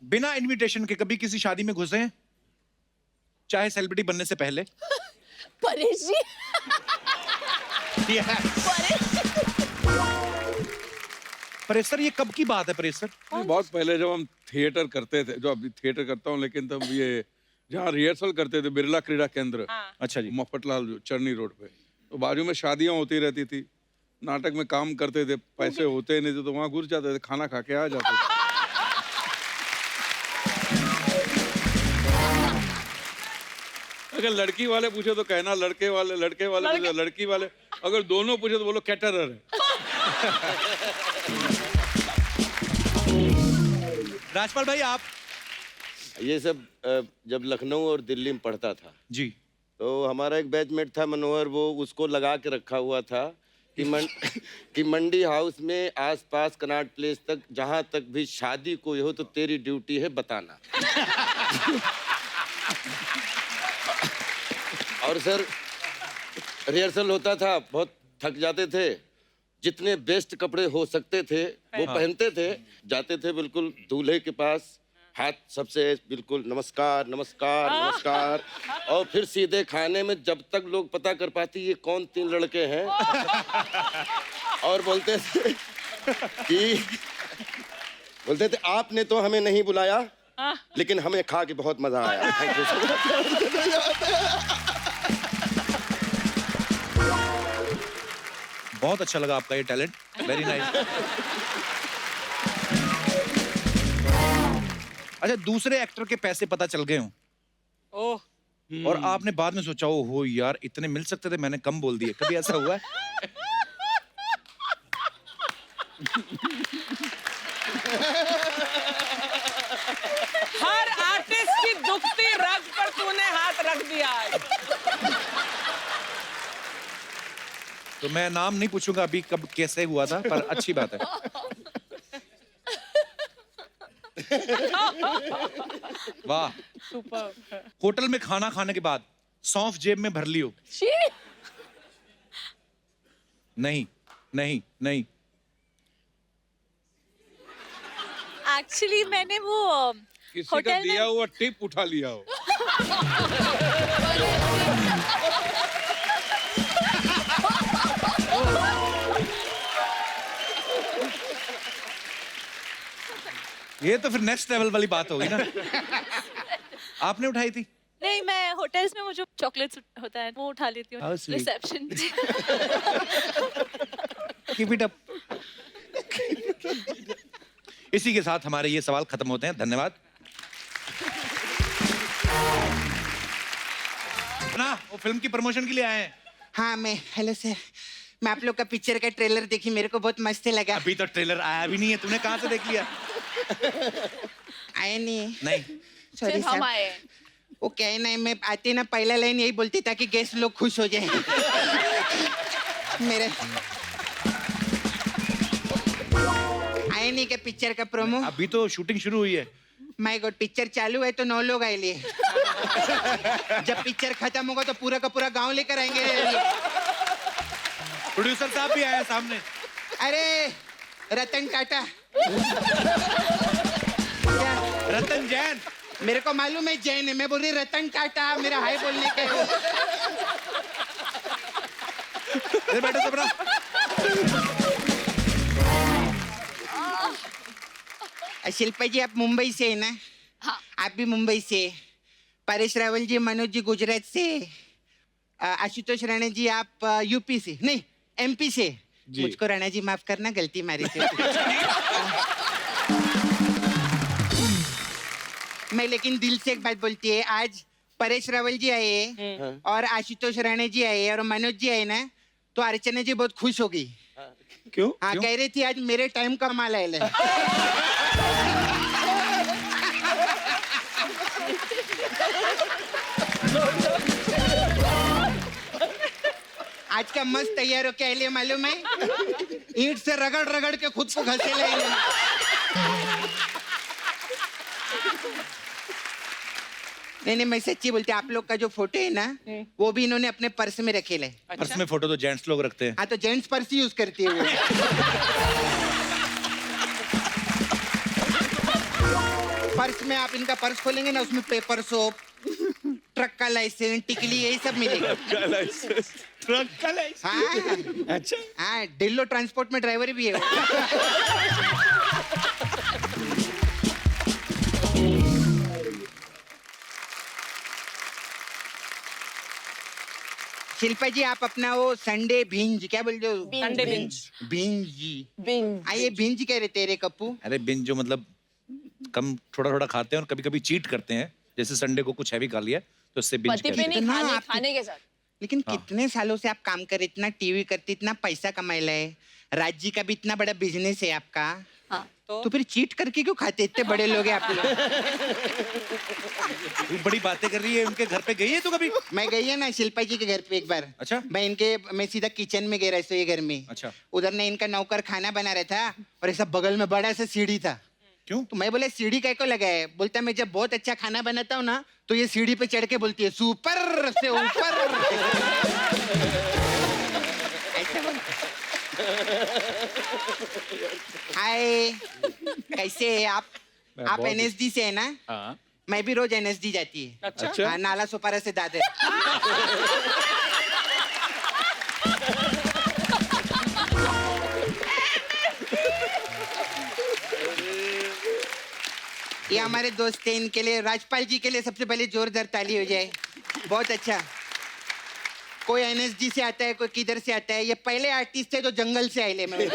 बिना इनविटेशन के कभी किसी शादी में घुसे हैं, चाहे सेलिब्रिटी बनने से पहले? परेश जी, परेश सर, ये कब की बात है परेश सर? बहुत पहले जब हम थिएटर करते थे, जो अभी थिएटर करता हूँ, लेकिन तब ये जहाँ रिहर्सल करते थे बिरला क्रीड़ा केंद्र, अच्छा जी। मफतलाल चरनी रोड पे, तो बाजू में शादियां होती रहती थी, नाटक में काम करते थे, पैसे होते नहीं थे तो वहाँ घुस जाते थे, खाना खा के आ जाते थे। अगर लड़की वाले पूछे तो कहना लड़के वाले पूछे लड़की वाले, अगर दोनों पूछे तो बोलो कैटरर है। राजपाल भाई, आप? ये सब जब लखनऊ और दिल्ली में पढ़ता था जी, तो हमारा एक बैचमेट था मनोहर, वो उसको लगा के रखा हुआ था कि कि मंडी हाउस में आसपास कनॉट प्लेस तक जहां तक भी शादी कोई हो तो तेरी ड्यूटी है बताना। और सर रिहर्सल होता था, बहुत थक जाते थे, जितने बेस्ट कपड़े हो सकते थे वो पहनते थे, जाते थे बिल्कुल दूल्हे के पास, हाथ सबसे बिल्कुल नमस्कार नमस्कार नमस्कार, और फिर सीधे खाने में, जब तक लोग पता कर पाती ये कौन 3 लड़के हैं, और बोलते थे आपने तो हमें नहीं बुलाया लेकिन हमें खा के बहुत मजा आया। Thank you so much. बहुत अच्छा लगा आपका ये टैलेंट, वेरी नाइस। अच्छा, दूसरे एक्टर के पैसे पता चल गए हों और आपने बाद में सोचा हो यार इतने मिल सकते थे, मैंने कम बोल दिए, कभी ऐसा हुआ है? हर आर्टिस्ट की दुखती रग पर तूने हाथ रख दिया। तो मैं नाम नहीं पूछूंगा अभी कब कैसे हुआ था, पर अच्छी बात है। वाह, सुपर। होटल में खाना खाने के बाद सौंफ जेब में भर ली हो? नहीं नहीं नहीं। एक्चुअली मैंने वो किसी का होटल दिया में हुआ टिप उठा लिया हो। ये तो फिर नेक्स्ट लेवल वाली बात होगी ना। आपने उठाई थी? नहीं, मैं होटल्स में वो जो चॉकलेट्स होता है वो उठा लेती हूँ How sweet. Reception. Keep it up. इसी के साथ हमारे ये सवाल खत्म होते हैं, धन्यवाद। ना वो फिल्म की प्रमोशन के लिए आए हैं। हाँ, मैं हेलो सर, मैं आप लोग का पिक्चर का ट्रेलर देखी, मेरे को बहुत मस्त लगा। अभी तो ट्रेलर आया भी नहीं है, तूने कहाँ से देख लिया? आया नहीं? नहीं, सॉरी हम सर। आए। वो क्या है ना, मैं आते ना पहला लाइन यही बोलती ताकि गेस्ट लोग खुश हो जाए। मेरे आए नहीं क्या पिक्चर का प्रोमो? अभी तो शूटिंग शुरू हुई है। माय गॉड, पिक्चर चालू है तो 9 लोग आए लिए। जब पिक्चर खत्म होगा तो पूरा का पूरा गांव लेकर आएंगे। प्रोड्यूसर साहब भी आए हैं सामने। अरे रतन टाटा। रतन जैन। मेरे को मालूम है जैन है, मैं बोल रही रतन टाटा, मेरा हाय बोलने का है। बैठो सबरा। शिल्पा जी, आप मुंबई से है ना? हाँ। आप भी मुंबई से। परेश रावल जी, मनोज जी गुजरात से, आशुतोष राणा जी आप यूपी से, नहीं एमपी से। मुझको राणा जी माफ करना, गलती मारी थी। मैं लेकिन दिल से एक बात बोलती है, आज परेश रावल जी आए और आशुतोष राणा जी आए और मनोज जी आए ना, तो अर्चना जी बहुत खुश हो गई। क्यों? हाँ, कह रही थी आज मेरे टाइम का माल आया है। आज का मस्त तैयार हो क्या लिए मालूम है? ईंट से रगड़ रगड़ के खुद को घसे ले। नहीं, मैं सच्ची बोलती, आप लोग का जो फोटो है ना, वो भी इन्होंने अपने पर्स में रखे ले। पर्स में फोटो तो जेंट्स लोग रखते हैं। हाँ, तो जेंट्स पर्स यूज करती है वो। पर्स में आप इनका पर्स खोलेंगे ना, उसमें पेपर सोप, ट्रक का लाइसेंस, टिकली, यही सब मिलेगा। ट्रक का लाइसेंस। हाँ अच्छा। हाँ, डिल्लो ट्रांसपोर्ट में ड्राइवर भी है वो। शिल्पा जी, आप अपना वो संडे भिंज क्या बोलते हो? Sunday binge. भिंज जी। बिंज। ये भिंज कह रहे तेरे कप्पू। अरे बिन जो मतलब कम थोड़ा थोड़ा खाते हैं और कभी कभी चीट करते हैं, जैसे संडे को कुछ हैवी खा लिया तो उससे बिंज पति कहते पे हैं। नहीं, इतना खाने आपकी- खाने के साथ। लेकिन हाँ। कितने सालों से आप काम कर रहे, इतना टीवी करते, इतना पैसा कमाया है, राज्य का भी इतना बड़ा बिजनेस है आपका, हाँ तो फिर चीट करके क्यों खाते? इतने बड़े लोग हैं आप लोग। तू बड़ी बातें कर रही है, उनके घर पे गई है तू कभी? मैं गई है ना शिल्पा जी के घर पे एक बार। अच्छा। मैं सीधा किचन में गया रसोई घर में। अच्छा। उधर ने इनका नौकर खाना बना रहा था और ऐसा बगल में बड़ा सा सीढ़ी था। क्यों? तो मैं बोला सीढ़ी काय को लगाया है? बोलता मैं जब बहुत अच्छा खाना बनाता हूँ ना तो ये सीढ़ी पे चढ़ के बोलती है सुपर से ऊपर। ऐसा बोलता। हाय, कैसे है आप? मैं आप बहुत- एनएसडी से है ना? हाँ। मैं भी रोज एनएसडी जाती है। अच्छा। हाँ, नाला सोपारा से दादर। ये हमारे दोस्त हैं, इनके लिए, राजपाल जी के लिए सबसे पहले जोरदार ताली हो जाए। बहुत अच्छा। कोई एनएसडी से आता है, कोई किधर से आता है। ये पहले आर्टिस्ट थे जो जंगल से आए मैं।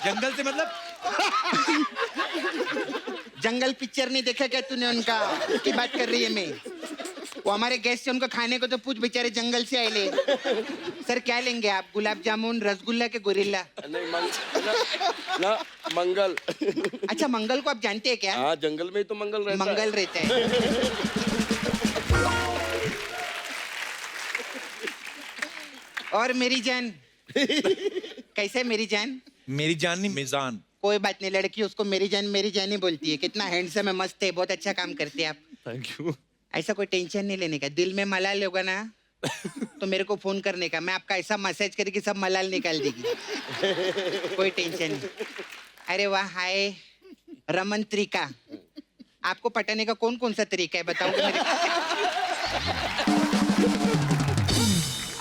जंगल से मतलब? जंगल पिक्चर नहीं देखा क्या तूने उनका? उसकी बात कर रही है मैं। वो हमारे गेस्ट से उनको खाने को तो पूछ, बेचारे जंगल से आए ले। सर क्या लेंगे आप? गुलाब जामुन, रसगुल्ला के गोरिल्ला? नहीं ना मंगल। अच्छा, मंगल को आप जानते हैं क्या? हाँ, जंगल में ही तो मंगल रहता मंगल रहता है। और मेरी जान कैसे? मेरी जान मेरी जान नहीं, मिजान। कोई बात नहीं, लड़की उसको मेरी जान ही बोलती है। कितना हैंडसम है, मस्त है, बहुत अच्छा काम करते हैं आप। Thank you. ऐसा कोई टेंशन नहीं लेने का। दिल में मलाल होगा ना तो मेरे को फोन करने का, मैं आपका ऐसा मैसेज करके सब मलाल निकाल देगी। कोई टेंशन नहीं। अरे वाह, हाय रमन तरीका। आपको पटाने का कौन कौन सा तरीका है बताओगे मेरे को?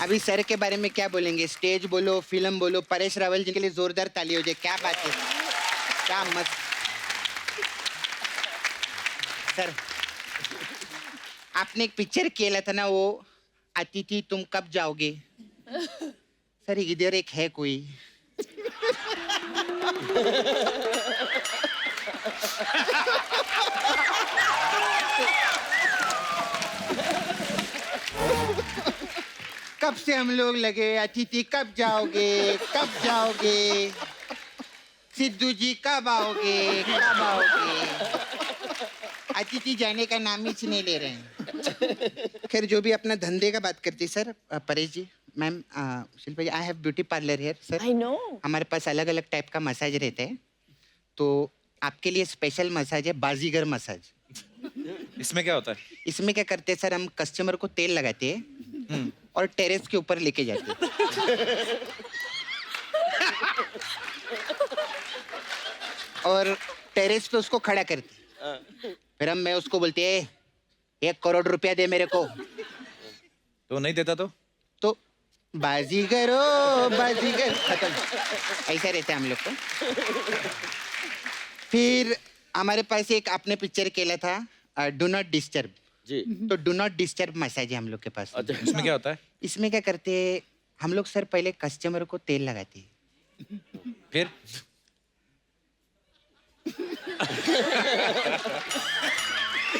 अभी सर के बारे में क्या बोलेंगे? स्टेज बोलो, फिल्म बोलो। परेश रावल जी के लिए जोरदार ताली हो जाए। क्या बात है, क्या मस्त। सर, आपने एक पिक्चर किया था ना, वो अतिथि तुम कब जाओगे? सर इधर एक है कोई। कब से हम लोग लगे, अतिथि कब जाओगे, कब जाओगे, सिद्धू जी कब आओगे, कब आओगे। अतिथि जाने का नाम ही नहीं ले रहे हैं। खैर, जो भी अपना धंधे का बात करती sir. Paresh ji, ma'am, Shilpa ji, I have beauty parlour here sir. I know. हमारे पास अलग अलग टाइप का मसाज रहता है, तो आपके लिए स्पेशल मसाज है, बाजीगर मसाज। इसमें क्या होता है? इसमें क्या करते हैं सर, हम कस्टमर को तेल लगाते हैं और टेरेस के ऊपर लेके जाते हैं। और टेरेस पे उसको खड़ा करते हैं। फिर मैं उसको बोलते हैं 1 करोड़ रुपया दे मेरे को। तो नहीं देता तो बाजीगर खत्म। ऐसा रहता है हम लोग को। फिर हमारे पास एक आपने पिक्चर केला था, डू नॉट डिस्टर्ब। जी। तो डू नॉट डिस्टर्ब मसाज है हम लोग के पास। अच्छा। इसमें क्या होता है? इसमें क्या करते हैं हम लोग सर, पहले कस्टमर को तेल लगाते हैं। फिर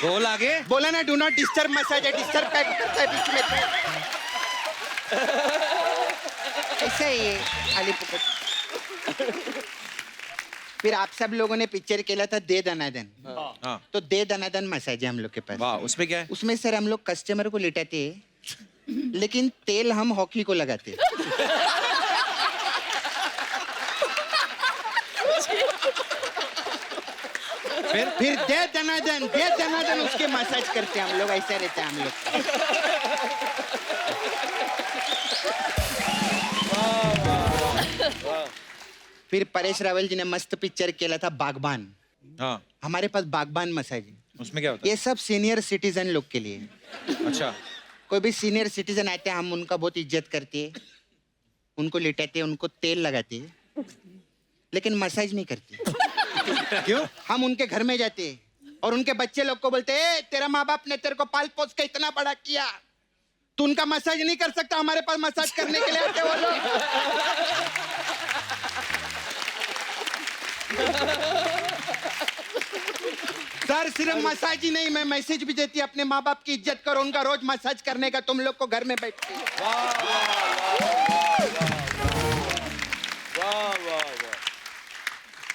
बोल आगे। बोला ना, डू नॉट डिस्टर्ब मसाज है। डिस्टर्ब क्या करता है बीच में तो? ऐसा ही है, खाली पुकट। फिर आप सब लोगों ने पिक्चर केला था दे दनादन। हाँ। तो दे दनादन मसाज है हम लोग के पास। वाह, उसमें क्या है? उसमें सर हम लोग कस्टमर को लिटाते हैं, लेकिन तेल हम हॉकी को लगाते हैं। फिर दे दनादन उसके मसाज करते हैं हम लोग। ऐसा रहता है हम लोग। फिर परेश रावल जी ने मस्त पिक्चर केला था बागबान. हाँ, हमारे पास बागबान मसाज है. उसमें क्या होता ये सब सीनियर सिटीजन लोग के लिए. है? अच्छा, कोई भी सीनियर सिटीजन आते हैं, हम उनका बहुत इज्जत करते हैं, उनको लिटाते हैं, उनको तेल लगाते हैं, लेकिन मसाज नहीं करते. क्यों? हम उनके घर में जाते हैं और उनके बच्चे लोग को बोलते हैं, तेरा माँ बाप ने तेरे को पाल पोस के इतना बड़ा किया, तू उनका मसाज नहीं कर सकता, हमारे पास मसाज करने के लिए आते वो लोग. सर सिर्फ मसाज ही नहीं, मैं मैसेज भी देती अपने माँ बाप की इज्जत करो, उनका रोज मसाज करने का, तुम लोग को घर में बैठ के.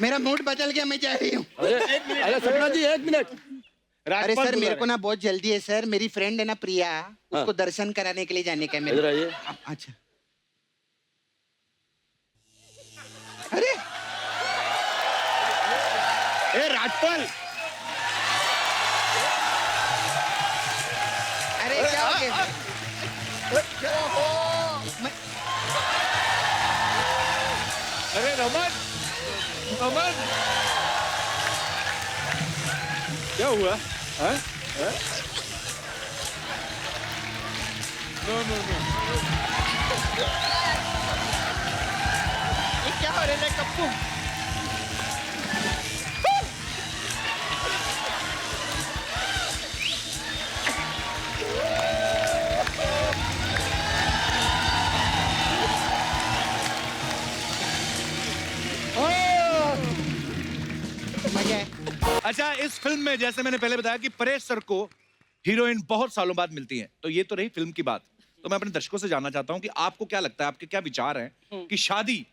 मेरा मूड बदल गया, मैं जा रही हूँ. अरे सपना जी, एक मिनट. अरे सर मेरे को ना बहुत जल्दी है सर, मेरी फ्रेंड है ना प्रिया, उसको दर्शन कराने के लिए जाने का है मेरे. इधर आइए. अच्छा. अरे ए राजपाल, अरे क्या हो गया? अरे रमन, रमन, क्या हुआ? हैं? हैं? नो. ये क्या हो रहा है कप्पू? मजा है. अच्छा, इस फिल्म में जैसे मैंने पहले बताया कि परेश सर को हीरोइन बहुत सालों बाद मिलती है, तो ये तो रही फिल्म की बात. तो मैं अपने दर्शकों से जानना चाहता हूं कि आपको क्या लगता है, आपके क्या विचार हैं कि शादी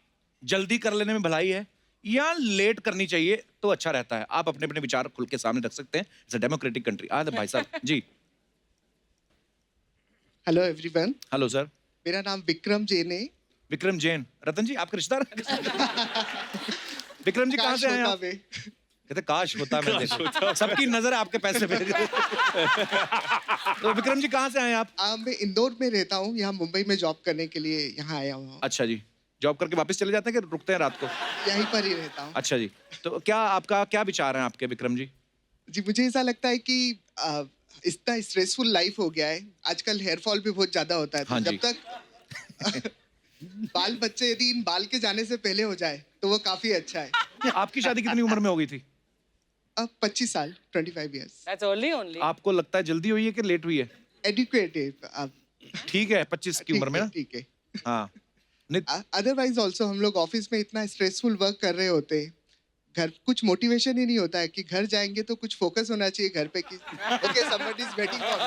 जल्दी कर लेने में भलाई है या लेट करनी चाहिए तो अच्छा रहता है? आप अपने अपने विचार खुल के सामने रख सकते हैं. It's a democratic country. भाई साहब जी. Hello everyone, hello sir. मेरा नाम विक्रम जैन है. विक्रम जैन. रतन जी आपका रिश्तेदार विक्रम जी कहाँ से आए आप? कहते काश होता, मैं देखो सबकी नजर आपके पैसे पे. तो विक्रम जी कहाँ से आए आप? मैं इंदौर में रहता हूँ, यहाँ मुंबई में जॉब करने के लिए यहाँ आया हूँ. अच्छा जी, जॉब करके वापस चले जाते हैं कि रुकते हैं रात को? यहीं पर ही रहता हूँ. अच्छा जी, तो क्या आपका क्या विचार है आपके विक्रम जी? जी मुझे ऐसा लगता है कि इतना स्ट्रेसफुल लाइफ हो गया है आजकल, हेयर फॉल भी बहुत ज्यादा होता है. तो हाँ जब तक बाल बच्चे यदि इन बाल के जाने से पहले हो जाए तो वो काफी अच्छा है. आपकी शादी कितनी उम्र में हो गई थी? अब 25 साल, 25 years. That's early only. आपको लगता है जल्दी हुई है कि लेट हुई है? एडुकेट है. ठीक है, 25 की उम्र में ना. ठीक है. हाँ. अदरवाइज ऑल्सो हम लोग ऑफिस में इतना स्ट्रेसफुल वर्क कर रहे होते हैं, घर कुछ मोटिवेशन ही नहीं होता है कि घर जाएंगे तो कुछ फोकस होना चाहिए घर पे कि okay somebody is waiting for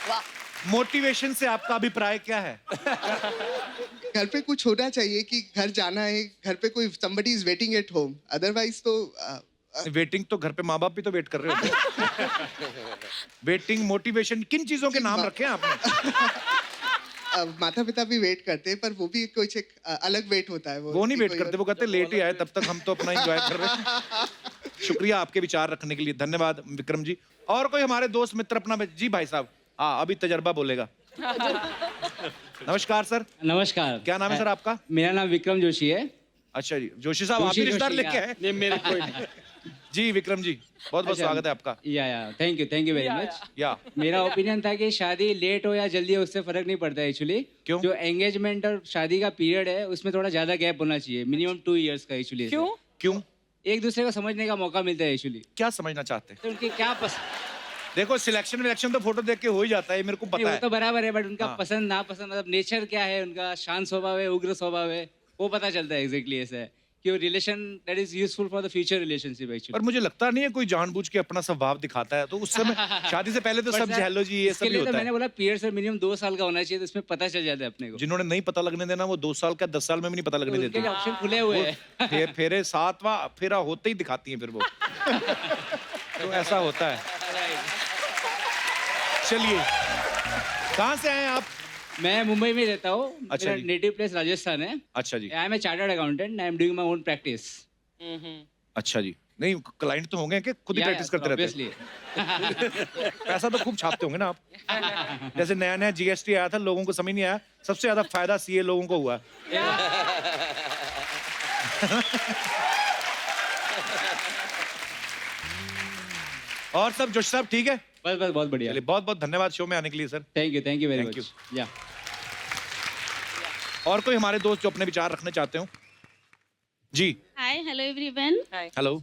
me. Motivation से आपका अभिप्राय क्या है? घर पे कुछ होना चाहिए कि घर जाना है, घर पे कोई somebody is waiting at home. Otherwise तो वेटिंग तो घर पे माँ बाप भी तो वेट कर रहे होते हैं. वेटिंग, मोटिवेशन, किन चीजों के नाम रखे हैं आपने? माता पिता भी वेट करते हैं, पर वो भी कुछ एक अलग वेट होता है. वो नहीं वेट करते, वो कहते लेट ही आए, तब तक हम तो अपना एंजॉय कर रहे हैं. शुक्रिया आपके विचार रखने के लिए, धन्यवाद विक्रम जी. और कोई हमारे दोस्त मित्र अपना जी भाई साहब? हाँ, अभी तजर्बा बोलेगा. नमस्कार सर. नमस्कार. क्या नाम है सर आपका? मेरा नाम विक्रम जोशी है. अच्छा जी, जोशी साहब आप भी रिश्तेदार लेके आए? नहीं, मेरे कोई नहीं. जी विक्रम जी, बहुत बहुत स्वागत है आपका. या थैंक यू वेरी मच. या मेरा ओपिनियन था कि शादी लेट हो या जल्दी हो उससे फर्क नहीं पड़ता एक्चुअली. क्यों? जो एंगेजमेंट और शादी का पीरियड है उसमें थोड़ा ज्यादा गैप होना चाहिए, मिनिमम 2 years का एक्चुअली. क्यों? एक दूसरे को समझने का मौका मिलता है एक्चुअली. क्या समझना चाहते हैं? तो उनकी क्या पसंद, देखो सिलेक्शन तो फोटो देख के हो ही जाता है, मेरे को नहीं, पता वो है. तो बराबर है, बट उनका हाँ. पसंद नापसंद, मतलब नेचर क्या है उनका, शांत स्वभाव है, उग्र स्वभाव है, वो पता चलता है एग्जैक्टली. ऐसा है कि वो relation that is useful for the future relationship actually. पर मुझे लगता नहीं है कोई जानबूझ के अपना स्वभाव दिखाता है, तो उस समय शादी से पहले तो सब हेलो जी ये सब ही तो होता मैंने है. बोला पीरियड से मिनिमम 2 साल का होना चाहिए, तो इसमें पता चल जाता है अपने को. जिन्होंने नहीं पता लगने देना वो 2 साल का 10 साल में भी नहीं पता लगने उनके देते. लिए ऑप्शन खुले हुए हैं. फेरे 7वां फेरा होते ही दिखाती हैं फिर वो. तो ऐसा होता है. चलिए, कहाँ से आए आप? मैं मुंबई में रहता हूँ. अच्छा मेरा जी. नेटिव प्लेस राजस्थान है. अच्छा जी. I am a chartered accountant, I am doing my own practice. अच्छा जी, नहीं क्लाइंट तो होंगे कि खुद ही प्रैक्टिस करते रहते हैं? ऑब्वियसली। पैसा तो खूब छापते होंगे ना आप। जैसे नया नया जीएसटी आया था, लोगों को समझ नहीं आया, सबसे ज्यादा फायदा सीए लोगों को हुआ। और सब जोश साहब ठीक है? बस बस बहुत बढ़िया। चलिए बहुत बहुत धन्यवाद शो में आने के लिए sir. Thank you very Thank much. या और कोई हमारे दोस्त जो अपने विचार रखने चाहते हो? जी हाय हेलो एवरीवन। हेलो,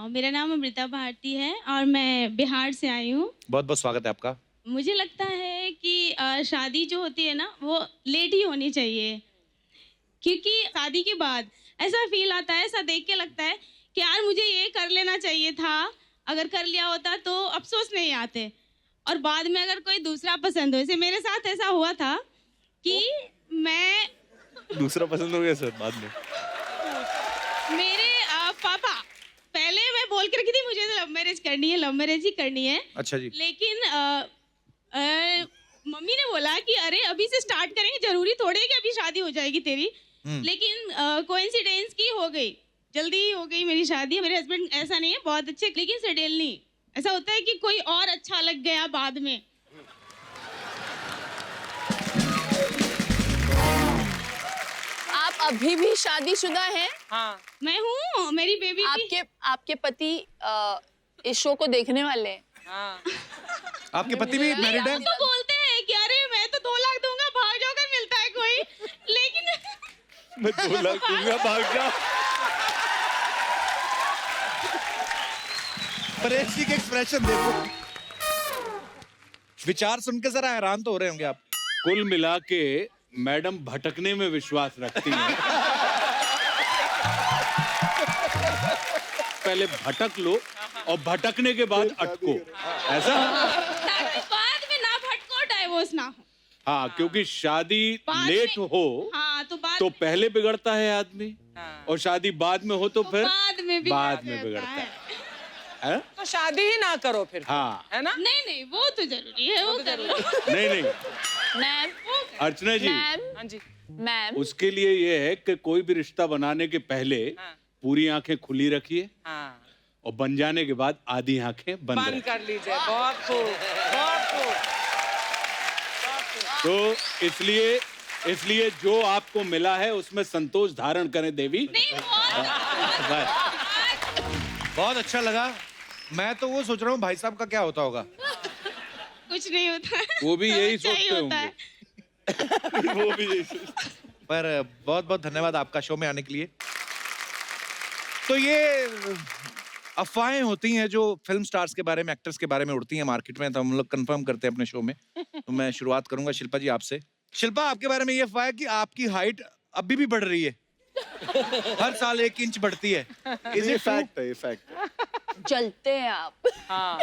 मेरा नाम अमृता भारती है और मैं बिहार से आई हूँ। बहुत बहुत स्वागत है आपका। मुझे लगता है कि शादी जो होती है ना वो लेट ही होनी चाहिए, क्योंकि शादी के बाद ऐसा फील आता है, ऐसा देख के लगता है कि यार मुझे ये कर लेना चाहिए था, अगर कर लिया होता तो अफसोस नहीं आते। और बाद में अगर कोई दूसरा पसंद हो, जैसे मेरे साथ ऐसा हुआ था कि मैं दूसरा पसंद हो गया सर बाद में? मेरे पापा पहले मैं बोल के रखी थी मुझे लव मैरिज करनी है, लव मैरिज ही करनी है। अच्छा जी। लेकिन मम्मी ने बोला कि अरे अभी से स्टार्ट करेंगे, जरूरी थोड़ी है कि अभी शादी हो जाएगी तेरी। लेकिन कोइंसिडेंस की हो गई, जल्दी ही हो गई मेरी शादी। मेरे हस्बैंड ऐसा नहीं है, बहुत अच्छे, लेकिन सेटल नहीं। ऐसा होता है कि कोई और अच्छा लग गया बाद में। आप अभी भी शादीशुदा हैं? हाँ। मैं हूँ, मेरी बेबी आपके पति इस शो को देखने वाले हैं? हाँ। आपके पति भी मैरिड है? तो बोलते हैं कि अरे मैं तो 2 लाख दूंगा, भाग जाओ, अगर मिलता है कोई। लेकिन मैं 2 लाख दूंगा, भाग जा। परेश जी के एक्सप्रेशन देखो, विचार सुन के जरा हैरान तो हो रहे होंगे आप। कुल मिला के मैडम भटकने में विश्वास रखती हैं। पहले भटक लो और भटकने के बाद अटको, ऐसा? ताकि बाद में ना भटको, डाइवोर्स ना हो। हाँ, क्योंकि शादी बाद लेट में- हो हाँ, तो पहले बिगड़ता है आदमी, हाँ। और शादी बाद में हो तो फिर बाद में बिगड़ता है। हैं? तो शादी ही ना करो फिर। हाँ। है ना? नहीं नहीं, वो तो जरूरी है, वो कर लो। नहीं नहीं मैम, अर्चना जी, मैम, हाँ जी। मैम, उसके लिए ये है कि कोई भी रिश्ता बनाने के पहले हाँ। पूरी आंखें खुली रखिए, हाँ। और बन जाने के बाद आधी आंखें बंद बंद रखिए। कर लीजिए। बहुत खूब, बहुत खूब। तो इसलिए जो आपको मिला है उसमें संतोष धारण करें देवी। बहुत अच्छा लगा। मैं तो वो सोच रहा हूँ भाई साहब का क्या होता होगा। कुछ नहीं होता है, वो भी यही अच्छा ही सोचते होता होंगे। है। वो भी यही सोचते। पर बहुत बहुत धन्यवाद आपका शो में आने के लिए। तो ये अफवाहें होती हैं जो फिल्म स्टार्स के बारे में, एक्टर्स के बारे में उड़ती हैं मार्केट में, तो हम लोग कंफर्म करते हैं अपने शो में। तो मैं शुरुआत करूंगा शिल्पा जी आपसे। शिल्पा, आपके बारे में ये अफवाह है कि आपकी हाइट अभी भी बढ़ रही है, हर साल 1 इंच बढ़ती है। Is it fact? है, ये फैक्ट है। जलते हैं आप। हाँ।